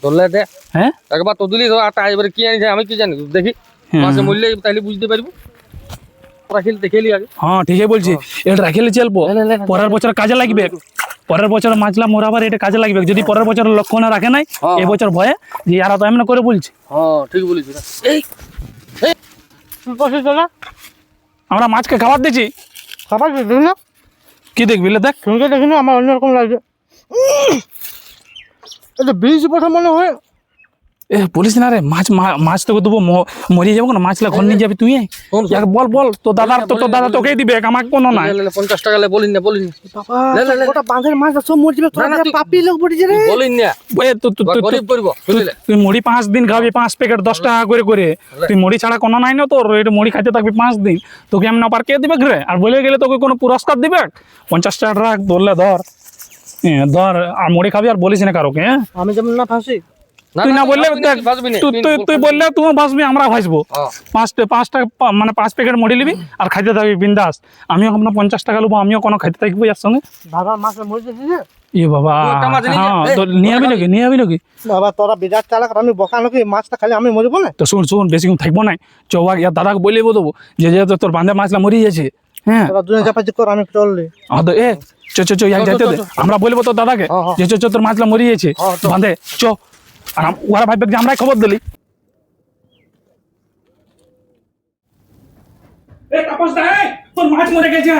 ধরলে দে, হ্যাঁ একবার তো দিলি তো আটা, এবারে কি আনিছে আমি কি জানি, দেখি মাসে মূল্য তাইলে বুঝতে পারবো। রাখিল দেখেলি আগে। হ্যাঁ ঠিকই বলছি, এটা রাখিলে চলবো, পরের বছর কাজে লাগবে। পরের বছর মাছলা মোরাবার এটা কাজে লাগবে। যদি পরের বছর লক্ষ্য না রাখে নাই, এই বছর ভয়ে যে ইয়ারা তো এমন করে বলছে। হ্যাঁ ঠিক বলেছিস। এই বসে চলা আমরা মাছকে খাবার দিচ্ছি, খাবার দেখি না, কি দেখবি লে দেখ। শুনতে দেখি না, আমার অন্যরকম লাগছে। এটা বীজ বসে মনে হয়। এ বলিস না রে, মাছ তোকে দেবো, মরিয়ে যাবো না, মাছলা ঘর নিয়ে যাবি তুই। ইয়াকে বল বল, তোর দাদা তোকেই দিবে, আমাকে কোনো নাই। 50 টাকা বলিন না, বলিন না। ওটা বাঁধের মাছ সব মরে যাবে, তোরা তুই- পাপি লোক পড়েছে রে। বলিন না, গরিব করবো বুঝলে। তুই মুড়ি 5 দিন খাবি, 5 প্যাকেট 10 টাকা করে করে। তুই মুড়ি ছাড়া কোনো নাই না তোর, এটা মুড়ি খাইতে থাকবি 5 দিন। তোকে এমন অপার কে দিবে ঘরে? আর বলে গেলে তোকে কোনো পুরস্কার দিবে? 50 টাকা রাখ, ধরলে ধর। ধর আর মুড়ি খাবি, আর বলিস না কারোকে। হ্যাঁ আমি যেমন না ফাঁসি, তুই না বললে ভাসবি না, তুই বললে তুই ভাসবি, আমরা ভাসবো। 5 টাকা মানে 5 প্যাকেট মুড়ি নিবি আর খাইতে থাকবি বিন্দাস। আমিও আপনার 50 টাকা নেবো, আমিও কোনো খাইতে থাকবো এর সঙ্গে। বাবা মাছ মরে যাচ্ছে। এ বাবা, একটা মাছ নিয়ে হ্যাঁ যা। তো নিয়ে যাবি নাকি? নিয়ে যাবি নাকি? বাবা তোরা বিরাট চালাক, আর আমি বোকা নাকি? মাছটা খালি আমি মরবো না? তো শুন বেশিক্ষণ থাকবো না, চৌবাক ইয়ার দাদাকে বলে দেবো যে যেহেতু তোর বান্ধে মাছলা মরে যাচ্ছে। হ্যাঁ তোরা দুজন চাপাচি কর, আমি চললি। এ চ ইয়াক যাইতে দে, আমরা বলবো তোর দাদাকে যে চ তোর মাছলা মরে যাচ্ছে বান্ধে চ। আর ওরা ভাববে যে আমরাই খবর দিলি। তোর মাছ মরে গেছে,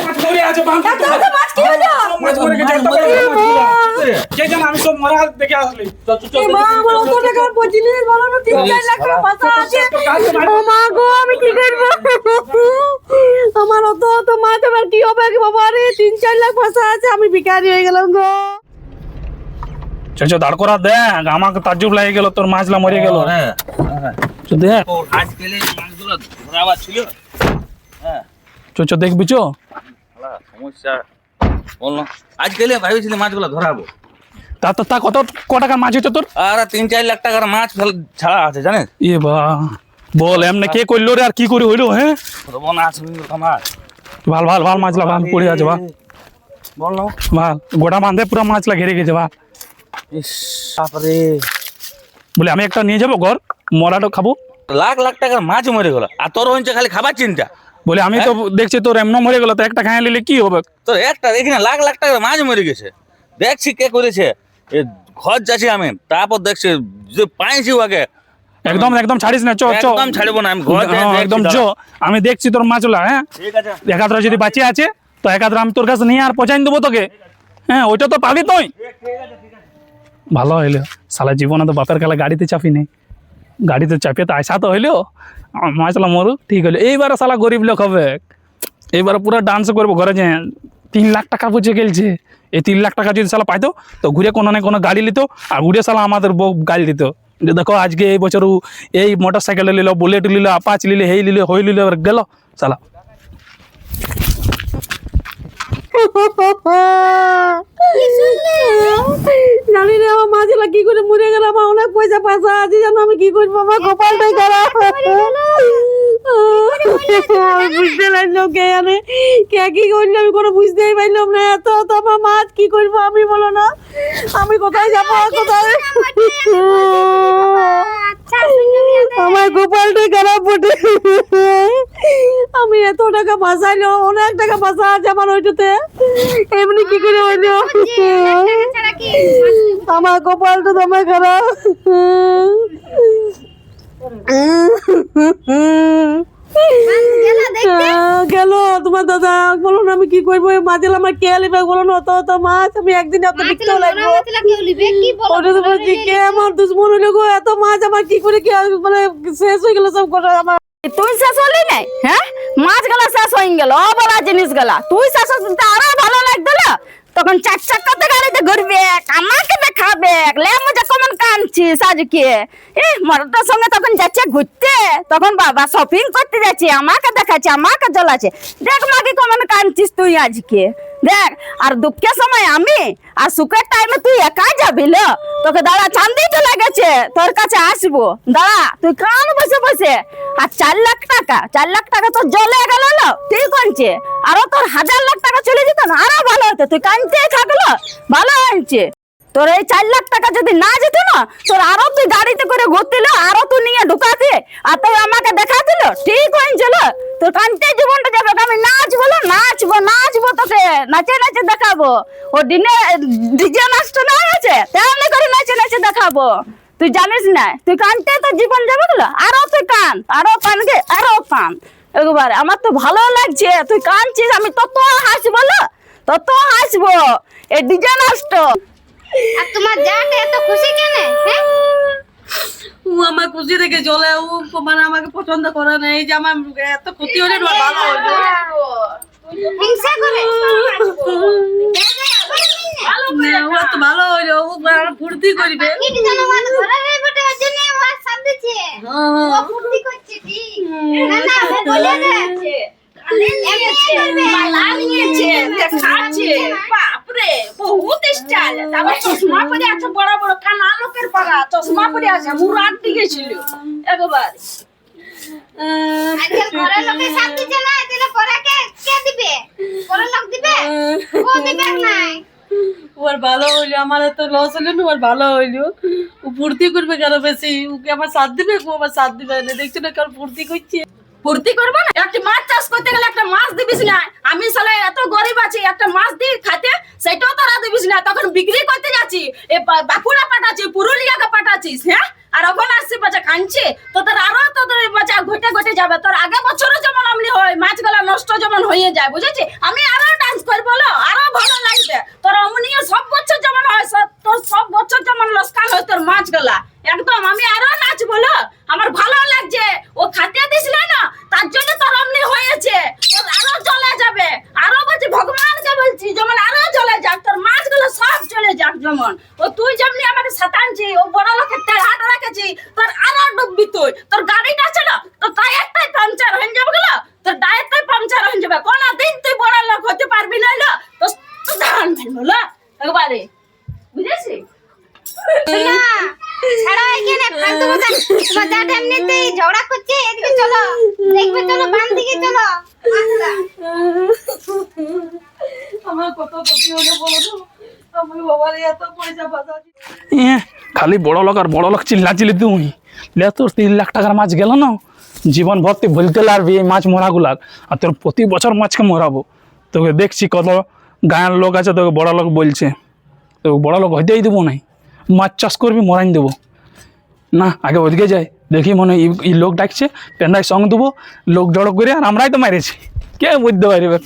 মাছ মরে আছে, কে জানে, আমি সব মরা দেখে আসলি। আমার অত অত মাছ আবার কি হবে বাবা রে? 3-4 লাখ ফাঁসা আছে, আমি ভিখারি হয়ে গেলাম গো। চ দাঁড় করা দেখ, আমাকে তাজ্জুব লাগে গেল, তোর মাছলা মরে গেল। দেখ আজকাল এই মাছগুলো ধরাবার ছিল। চ দেখবি চ। সমস্যা বললাম, আজকাল ভাবিছিলি মাছগুলো ধরাবো। তা কত টাকার মাছ হচ্ছে তোর? আর 3-4 লাখ টাকার মাছ ছাড়া আছে জানেন। এ বা বল এমনি কে করলো রে, আর কি করে হইলো? হ্যাঁ না মাছ ভাল মাছলা ভাল পড়ে আছে, ভাল বললাম। ভাল গোটা বাঁধে পুরো মাছলা ঘেরে গেছে। ভাল তারপরে বলে আমি একটা নিয়ে যাবো ঘর, মরাটা খাবো। লাখ লাখ টাকার মাছ মরে গেল, আর তোর হচ্ছে খালি খাবার চিন্তা। বলে আমি তো দেখছি তোর এমন মরে গেল, তো একটা খাইয়ে নিলে কি হবে? তোর একটা দেখি না, লাখ লাখ টাকার মাছ মরে গেছে। দেখছি কে করেছে, এ ঘর যাচ্ছি আমি, তারপর দেখছি যে পাইছি ওকে, একদম একদম ছাড়িস না, চ চ একদম ছাড়বো না আমি, ঘর হ্যাঁ, একদম চ, আমি দেখছি তোর মাছলা। হ্যাঁ ঠিক আছে। একাধরা যদি বাঁচে আছে তো একাধরা আমি তোর কাছে নিয়ে আর পৌঁছাই দেবো তোকে। হ্যাঁ ওইটা তো পাবি তুই। ভালো হইলো সালা, জীবনে তো বাপের কালে গাড়িতে চাপি নেই, গাড়িতে চাপিয়ে তো আইসা তো হইলো, মাছলা মরু ঠিক হইলো। এইবারে সালা গরিব লোক হবে, এইবারে পুরো ডান্স করবো ঘরে যে 3 লাখ টাকা বুঝে গেলছে। এই 3 লাখ টাকা যদি সালা পাইতো তো ঘুরে কোনো না কোনো গাড়ি নিত, আর ঘুরে সালা আমাদের বউ গাড়ি দিত যে দেখো আজকে এই বছর এই মোটর সাইকেল নিল, বুলেট নিল, আপাচ নিলে, হেই নিলে, হই নিলে, গেল সালা। জানি না আমার মাছগুলা কি করে মরে গেল, আমার অনেক পয়সা পয়সা আছে জানো, আমি কি করবো, আমার কপালটাই খারাপ। আমি বুঝতে পারলাম কে জানে কে কি করলো, আমি কোনো বুঝতেই পারলাম না। এত তো আমার মাছ কি করবো আমি, বলো না আমি কোথায় যাবো, কোথায় আমার কপালটাই খারাপ বটে। আমি এত টাকা বাঁচাইলো, অনেক টাকা বাঁচা আছে আমার ওইটাতে, এমনি কি করে হইলো, আমার কপালটা তোমার খারাপ। গেল তোমার দাদা, বলো না আমি কি করবো, মাছগুলো আমার কে লিবে বলো না, অত মাছ আমি একদিন আপনার বিকতেও লাগবো। ওটা তো বলছি কে আমার দুশ্মন হইলো গো, এত মাছ আমার কি করে মানে শেষ হয়ে গেল সব করে আমার। তুই শেষ হলি নাই? হ্যাঁ মাছ গেলা শেষ হয়ে গেল, অবলা জিনিস গেলা, তুই শেষ হতে আরো ভালো লাগতো না। তখন 4 চাকাতে গাড়িতে ঘুরবে, আমাকে দেখাবে, লে মজা কমন কাঁদছিস আজকে। মরটার সঙ্গে তখন যাচ্ছে ঘুরতে, তখন বাবা শপিং করতে যাচ্ছে, আমাকে দেখাচ্ছে, আমাকে জ্বলাচ্ছে। দেখ মাকে কমন কাঁদছিস তুই আজকে, দেখ। আর দুঃখের সময় আমি, আর সুখের টাইমে তুই একাই যাবি ল। তোকে দাঁড়া চান্দি চলে গেছে, তোর কাছে আসবো, দাঁড়া তুই কান বসে বসে। আর 4 লাখ টাকা, 4 লাখ টাকা তো জ্বলে গেল, ঠিক আছে। আরো তোর 1000 লাখ টাকা চলে যেত না, আরো ভালো হতো, তুই কানতে থাকলো, ভালো হয়েছে। তোর এই 4 লাখ টাকা যদি না যেত না, তোর আরো তুই গাড়িতে করে ঘুরতিল, আরো তুই নিয়ে ঢুকাতে, আর তুই আমাকে দেখাতিল, ঠিক হয়েছিল। তোর কানতে জীবনটা যাবে, আমি নাচবো, নাচবো নাচবো, তোকে নাচে নাচে দেখাবো। ও ডিজে নাচটা না আছে, তেমনি করে নাচে নাচে দেখাবো। তুই জানিস না, তুই কানতে তোর জীবন যাবে গেল, আরো তুই কান, আরো কানকে, আরো কান। একবারে আমার তো ভালো লাগছে, তুই কানছিস, আমি তত হাসবো, তত হাসবো এই ডিজে নাচটা। আর তোমার যাকে এত খুশি কেন? হ্যাঁ ও আমার খুশি দেখে চলে, ও মানে আমাকে পছন্দ করে না, এই যে আমার এত ক্ষতি হলে না ভালো হইলো। হিংসা করে না, ও তো ভালো হইলো, ও ফুর্তি করবে। কি জানো মানে ঘরে রে বটে জন্য ওর সাথে দিছে, ও ফুর্তি করছে ঠিক না, না ও বলে গেছে বাপরে বহুত স্টাইল, তারপর চশমা পরে আছে, বড় বড় কানা লোকের পাড়া চশমা পরে আছে, মুরাদ দিকে ছিল একবার। আজকাল ঘরে লোকে সাথে দিছে না, তাহলে পরে কে দিবে? ঘরে লোক দিবে, ও দিবে না। ওর ভালো হইলো, আমার তো লস হইলো না, ওর ভালো হইলো। ও ফুর্তি করবে কেন বেশি, ওকে আমার সাথ দিবে, ও আমার সাথ দিবে না, দেখছো না কেন ফুর্তি করছে। ফুর্তি করবো না, একটা মাছ চাষ করতে গেলে একটা মাছ দিবিস না। আমি সালে এত গরিব আছি, একটা মাছ দিই খাতে, সেটাও তোরা দিবিস না। তখন বিক্রি করতে যাচ্ছি, বাঁকুড়া পাঠাচ্ছি, পুরুলিয়াকে পাঠাচ্ছিস। হ্যাঁ আর এখন আসছি বাচ্চা কাঁদছে, তো তোর আরো তোদের বাচ্চা ঘটে ঘটে যাবে। তোর আগে বছরও যেমন আমলি হয়, মাছগুলা নষ্ট যেমন হয়ে যায়, বুঝেছি। আমি আরো ডান্স করবো, আরো ভালো লাগবে। তোর অমনিও সব বছর যেমন হয়, তোর সব বছর যেমন লোকসান হয় তোর মাছগুলা, একদম আমি আরো নাচবো। আমার ভালো লাগছে, ও খাতে দিছিল না, তার জন্য তোর অমনি হয়েছে। তোর আরো জ্বলে যাবে, আরো বলছি ভগবানকে বলছি যেমন আরো জ্বলে যাক, তোর মাছগুলো সব চলে যাক। যেমন ও তুই যেমনি আমাকে সাতানছি, ও বড় লোকের হাট রেখেছি, তোর আরো ডুববি তুই। তোর গাড়িটা ছিল তো টায়ারটাই পাংচার হয়ে যাবে গেল, তোর টায়ারটাই পাংচার হয়ে যাবে। কোনদিন তুই বড় লোক হতে পারবি না, তো ধান ফেলবো একবারে, বুঝেছি। না ছাড়ো এখানে ফালতু কথা, তোমার যা এমনিতেই ঝগড়া করছে, এদিকে চলো দেখবে, চলো বাম দিকে চলো। আমার কত ক্ষতি হলো বলো তো, আমার বাবার এত পয়সা বাঁচাচ্ছি। খালি বড় লোক আর বড় লোক চিল্লাচিল্লি তুই, লে তোর 3 লাখ টাকার মাছ গেল না, জীবন ভর্তি বলতে লাগবি এই মাছ মরাগুলার। আর তোর প্রতি বছর মাছকে মরাবো। তোকে দেখছি কত গায়ের লোক আছে, তোকে বড় লোক বলছে, তোকে বড় লোক হইতেই দেবো নাই। মাছ চাষ করবি মরাইন দেবো না, আগে ওদিকে যাই দেখি, মনে হয় এই লোক ডাকছে, পেন্ডায় সঙ্গ দেবো, লোক জড়ো করে, আর আমরাই তো মারেছি, কে বুঝতে পারবে।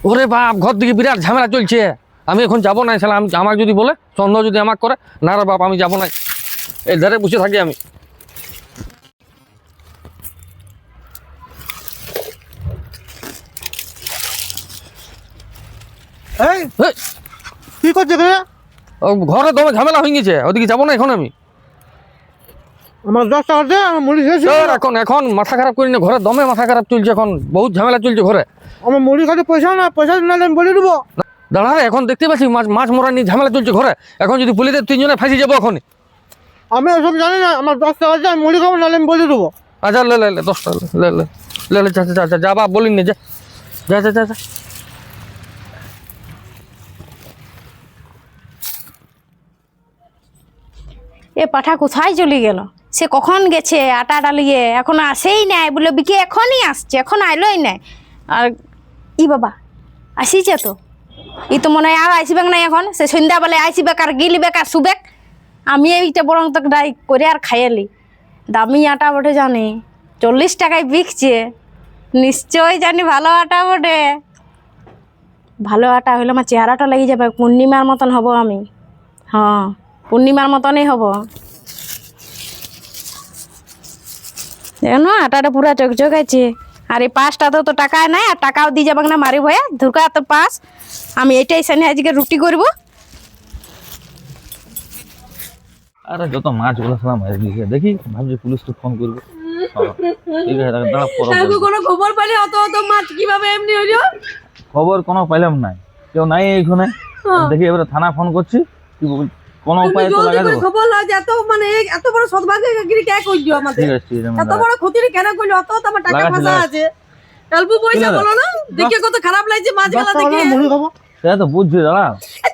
ওরে বাপ, ঘর দিকে বিরাট ঝামেলা চলছে, আমি এখন যাবো না। শালা আমাকে যদি বলে, সন্দেহ যদি আমাকে করে, না রে বাপ আমি যাবো না, এই ধারে বসে থাকি আমি। এই এই, কি করছে রে? ও ঘরে দমে ঝামেলা হয়ে গেছে, ওদিকে যাবো না এখন আমি। আমার 10 টাকা দে, আমার মুড়ি খেয়েছি। চল, এখন মাথা খারাপ করি না, ঘরে দমে মাথা খারাপ চলছে, এখন বহুত ঝামেলা চলছে ঘরে। আমার মুড়ি খাতে পয়সা না, পয়সা না আমি বলে দেবো। দাঁড়া রে, এখন দেখতে পাচ্ছি মাছ মরা নিয়ে ঝামেলা চলছে ঘরে, এখন যদি বলে দেয় 3 জনে ফাঁসি যাবো এখন। আমি ওসব জানি না, আমার 10 টাকা দে, আমি মুড়ি খাবো নাহলে আমি বলে দেবো। আচ্ছা লে 10 টাকা লে যা বাপ বলিনি, যা। এ পাঠা কোথায় চলে গেল? সে কখন গেছে আটা ডালিয়ে, এখন আসেই নাই, বলে বিকে এখনই আসছে, এখন আইলোই নাই। আর ই বাবা আসিছে তো, ই তো মনে হয় আর আইসবেক নাই এখন, সে সন্ধ্যাবেলায় আইসবেক আর গিলিবেক আর শুবেক। আমি এইটা বরং তো ডাই করে আর খাইয়ালি। দামি আটা বটে জানি, 40 টাকায় বিকছে, নিশ্চয়ই জানি ভালো আটা বটে। ভালো আটা হলে আমার চেহারাটা লেগে যাবে, পূর্ণিমার মতন হব আমি। হ্যাঁ, পূর্ণিমার মতনই হব। জানো আটাটা পুরা চকচক আছে, আর এই 5টা তো টাকা নাই, আর টাকাও দিয়ে যাবাক না মারি ভয়ে ধুকা তো 5। আমি এইটাই সানি আজকে রুটি করব। আরে যত মাছগুলো সব মারি দিয়েছে, দেখি ভাবছি পুলিশকে ফোন করবো। ঠিক আছে, দাঁড়া, কোনো খবর পাইলে অত মাছ কিভাবে এমনি হইলো? খবর কোনো পাইলাম নাই, কেউ নাই এইখানে। দেখি এবারে থানা ফোন করছি, কোনো উপায় তো লাগা দেবো। খবর লাগে এত মানে এত বড় সদভাগ্যগিরি কে কইলো আমাদের? ঠিক আছে, ঠিক আছে, এত বড় ক্ষতির কেন কইলো? অত তো আমার টাকা ফাঁসা আছে, অল্প পয়সা বলো না, দেখে কত খারাপ লাগছে 10 মাছগুলো টাকা দেখে। দে, মুড়ি খাবো। সেটা তো বুঝছি, দাঁড়া,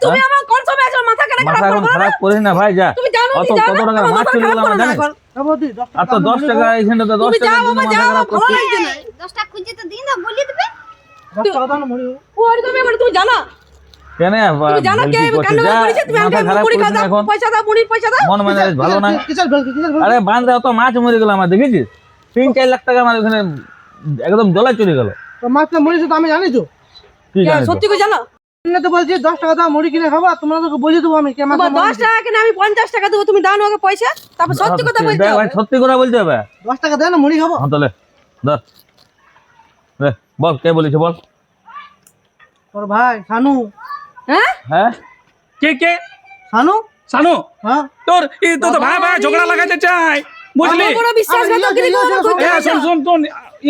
তুমি আমার কোন সময় আছো মাথা কেন মাথা খারাপ এখন করো? খারাপ করিস না ভাই, যা। তুমি জানো অত কি জানো? কত টাকা মাছ চলে গেল আমার জানিস? খাবো দি, 10 আর টাকা। তো 10 টাকা এইখানে তো 10 তুমি টাকা যাও দিয়ে বাবা, মাথা যাও, খারাপ ভালো করছিস। লাগছে না। 10টা খুঁজে তো দিন না, বলি দিবে। 10 টাকা দাও না, মুড়ি খাবো। ও আর তুমি তুমি জানো? কেন তুমি জানো কে কান্ড করেছে? তুমি মাথা আমাকে খারাপ মুড়ি করিস না খাও, এখন, পয়সা দাও, মুড়ির পয়সা দাও। মন মেজাজ ভালো নাই। কিসের বেলকি? আরে বান্ধে অত মাছ মরে গেল আমার, দেখেছিস? 3-4 লাখ টাকা আমার ওখানে একদম জলায় চলে গেল। তো মাছটা মুড়ি তো আমি জানি তো। কি জানিস? সত্যি করে জানো? এমনি তো বলছি 10 টাকা দাও, মুড়ি কিনে খাবো, আর তোমাদেরকে বলে দেবো আমি কে মাছ তোমার 10 টাকা কিনে আমি 50 টাকা দেবো, তুমি দাও না ওকে পয়সা, তারপর সত্যি কথা বলতে দেখ ভাই, হবে। সত্যি কথা বলতে হবে। 10 টাকা দে না, মুড়ি খাবো। হ্যাঁ তাহলে ধর, রে, বল কে বলেছে বল। তোর ভাই শানু। হ্যাঁ হ্যাঁ, কে শানু? শানু, হ্যাঁ। তোর এই তো ভাই ঝগড়া লাগাতে চাই, বুঝলি? আমার কোনো বিশ্বাসঘাতকগিরি করো না, তুই এ, শোন,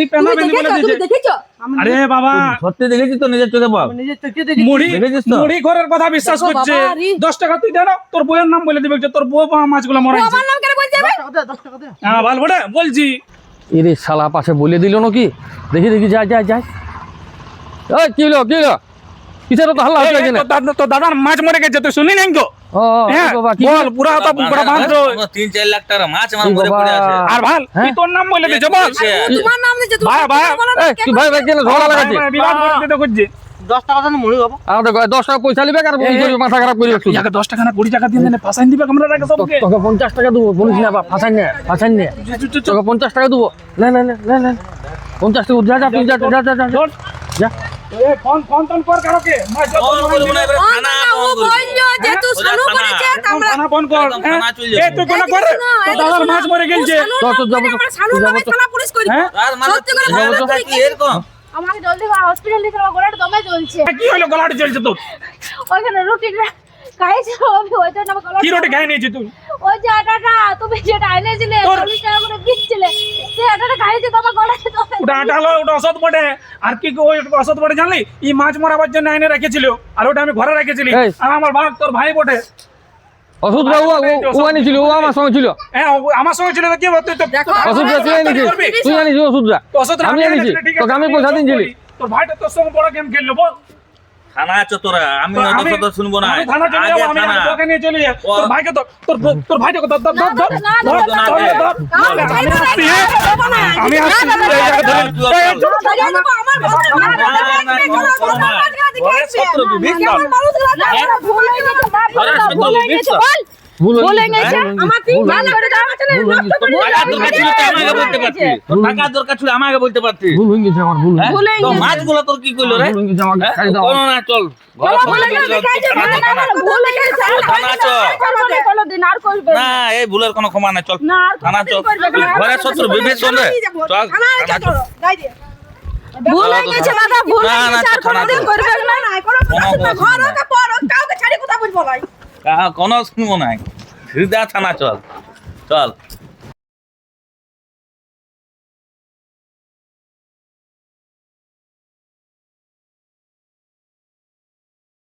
এই পেনা বেঁধে বলে তুমি দিয়েছে। দেখেছো? আরে বাবা, সত্যি দেখেছিস তো নিজের চোখে বল। আমি নিজের চোখে দেখি। মুড়ি তো? ঘরের কথা বিশ্বাস দেখো করছে। বাবা, রে। 10 টাকা তুই দে না, তোর বউয়ের নাম বলে দিবে যে তোর বউ মাছগুলো মরাইছে। আমার নাম কেন বলতে হবে? 10 টাকা দে, 10 টাকা দে। হ্যাঁ ভালো বটে বলছি। এরে শালা পাশে বলে দিল নাকি, দেখি যাই। এই কি হলো কিসের তো হাল্লা হচ্ছে না? তোর দাদার মাছ মরে গেছে, তুই শুনি নাই গো? ও হ্যাঁ, বাবা কি বল, পুরা তো পুরা বাঁধ। 3-4 লাখ টাকা মাছ আমার কি মরে পড়ে আছে। বাবা? আর ভাল তুই তোর নাম বলে দিয়েছে, বল। তোমার নাম দিয়েছে, তুমি ভাই, বলো না, এই তুই ভাই কেন ঝগড়া লাগাচ্ছিস? বিবাদ করে দিতে খুঁজছে। 10 টাকা দাও না, মুড়ি খাবো। আর দেখো 10 টাকা পয়সা নিবে আর বমি করবি, মাথা খারাপ করি একটু। ইয়াকে 10 টাকা না 20 টাকা দিয়ে দেনে ফাঁসাই দিবে আমরা রাখে সবকে। তোকে 50 টাকা দেবো, বলিস না বাবা, ফাঁসাই নে তোকে 50 টাকা দেবো। না 50 টাকা যা তুই যা এ ফোন কর কারোকে, মাছ ফোন করবো না, এবারে থানা ও ফোন করবো। বললো যে তুই সোজা শানু থানা। করেছে, আমরা থানা ফোন কর। একদম থানা চলে যাবো। এ তুই কোন করে? তোর দাদার মাছ মরে গেছে। তো যাবো তো, আমরা শানু নামে থানা পুলিশ করি। হ্যাঁ? আর মানে সত্যি করে তুই বলো, থাকি এরকম। আমাকে জলদি হসপিটাল দিতে হবে, গোড়াটা দমে চলছে। কি হলো গলাটা জ্বলছে তোর? ওইখানে রুটিটা খাইছে, আমি ওই জন্য আমার গলাটা। কি রোটে খাই নিয়েছিস তুই? ওই যে আটাটা তুমি যেটা এনেছিলে 40 টাকা করে বিকছিলে, সেই আটাটা খাইছে তোমার গলাটা দমে। ওটা আটা হলো, ওটা অসৎ বটে। আর কি ওই অসৎ বটে জানলি? এই মাছ মারাবার জন্য আইনে রেখেছিল, আর ওটা আমি ঘরে রেখেছিলি। এই। আর আমার ভাই, তোর ভাই বটে। ওষুধ বাবু ও আনিছিল, ও আমার সঙ্গে ছিল। হ্যাঁ, আমার সঙ্গে ছিল তো কি বলতে? ওষুধটা তুই আনিছিস, তুই আনিছিস ওষুধটা, আমি আনিছি, তোকে আমি পয়সা দিয়েছিলি। তোর ভাইটা তোর সঙ্গে বড় গেম খেললো, বল। থানা আছো তোরা, আমি অত কথা শুনবো না। আমি থানা চলে আগে যাবো, আমি থানা। তোকে নিয়ে চলে যাবো। তোর ভাইকে ধর, তোর ভাইটাকে ধর। না, না, আমি আসছি, এই জায়গায় ধরে। আমার না, না, না, না, না, না, না, না, না, না, না, ঘরের শত্রু বিভীষ কেমন মানুষগুলো আছে? হ্যাঁ? ভুল হয়ে গেছে, বাপ রে, ঘরের বাপ, শত্রু ভুল হয়ে বিভীষ গেছে, বল। ভুল ভুল হয়ে হয়ে গেছে। গেছে। আমার 3 লাখ করে টাকা ছিল, নষ্ট করে দিলি। টাকা দরকার ছিল তো আমাকে বলতে পারতি। তোর টাকা দরকার ছিল আমাকে বলতে পারতি। ভুল হয়ে গেছে আমার ভুল হয়ে হ্যাঁ? ভুল হয়ে তো গেছে। মাছগুলো তোর কি করলো রে? ভুল হয়ে গেছে আমাকে হ্যাঁ? খাই দাও কোনো না, চল। ঘরের চলো, শত্রু ভুল হয়ে বিভীষ, গেছে, কাজে থানা, ভালো না, থানা। ভুল হয়ে গেছে। থানা চ। কোনোদিন আর করবে না। না, এই ভুলের কোনো ক্ষমা নাই, চল। না, আর থানা চল। কোনোদিন করবে না। ঘরের শত্রু বিভীষণ রে। চল, থানা চল। ভুল হয়ে গেছে দাদা, ভুল না, হয়ে না, গেছে, আর থানা কোনোদিন চল। করবে না। ঘর হোক, পর হোক, কাউকে ছাড়ি কোথাও বুঝবো না। কোনো শুনবো নাই। সিধা থানা চল, চল।